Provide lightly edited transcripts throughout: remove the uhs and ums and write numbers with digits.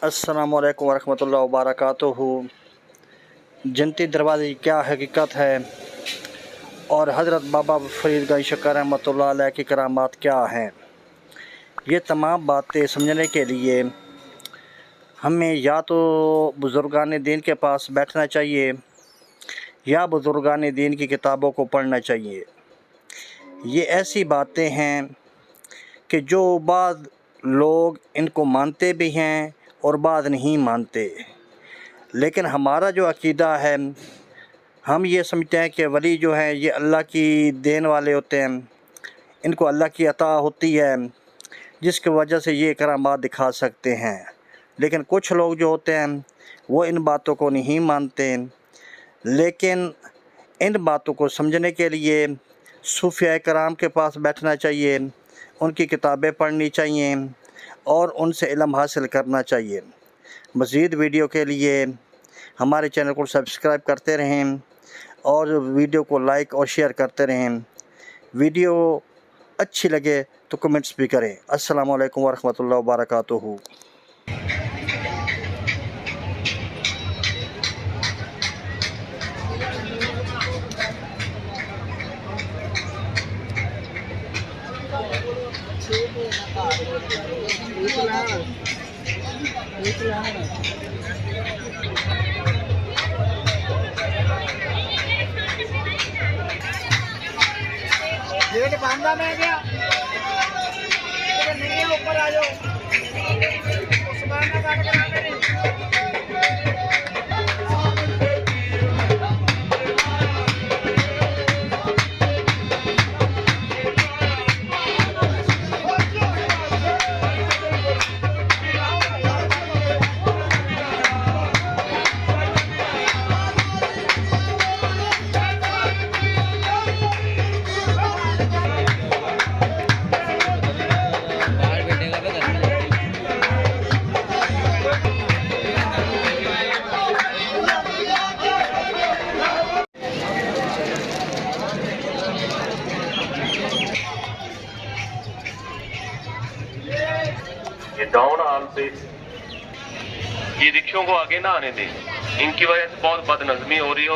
अस्सलामु अलैकुम वरहमतुल्लाहि वबरकातुहू। जन्नती दरवाज़े की क्या हकीकत है और हज़रत बाबा फ़रीद गंज शक्कर रहमतुल्लाह अलैह की करामात क्या हैं, ये तमाम बातें समझने के लिए हमें या तो बुज़ुर्गान दीन के पास बैठना चाहिए या बुज़ुर्गान दीन की किताबों को पढ़ना चाहिए। ये ऐसी बातें हैं कि जो बाद लोग इनको मानते भी हैं और बाद नहीं मानते, लेकिन हमारा जो अक़ीदा है, हम ये समझते हैं कि वली जो हैं ये अल्लाह की देन वाले होते हैं, इनको अल्लाह की अता होती है जिसकी वजह से ये करामात दिखा सकते हैं। लेकिन कुछ लोग जो होते हैं वो इन बातों को नहीं मानते, लेकिन इन बातों को समझने के लिए सूफ़िया कराम के पास बैठना चाहिए, उनकी किताबें पढ़नी चाहिए और उनसे इल्म हासिल करना चाहिए। मज़ीद वीडियो के लिए हमारे चैनल को सब्सक्राइब करते रहें और वीडियो को लाइक और शेयर करते रहें। वीडियो अच्छी लगे तो कमेंट्स भी करें। अस्सलामु अलैकुम वरहमतुल्लाहि वबरकातुहू। गेट बांधा मैं गया नहीं ऊपर आ जाओ उस्मान का काट करा मेरी ये डाउन हाल पे ये रिक्शों को आगे ना आने दें, इनकी वजह से बहुत बदनज़मी हो रही है।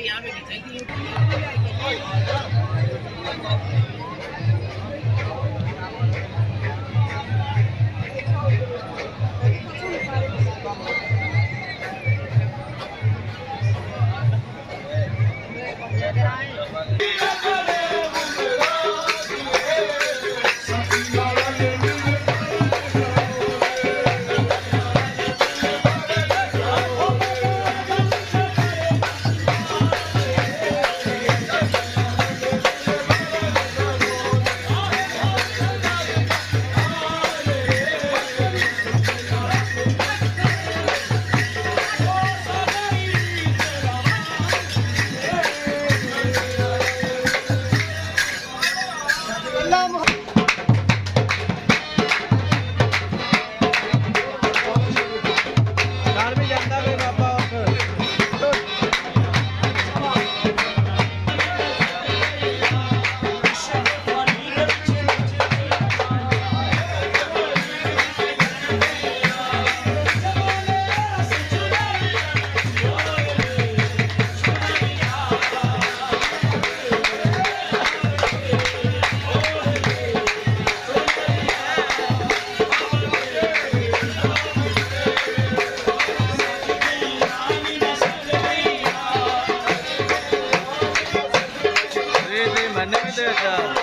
यहाँ पे मैंने भी देखा।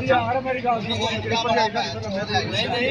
ਯਾਰ ਮੇਰੀ ਗੱਲ ਸੁਣੋ ਜਿਹੜੀ ਭਰਜਾਈ ਨਹੀਂ ਨਹੀਂ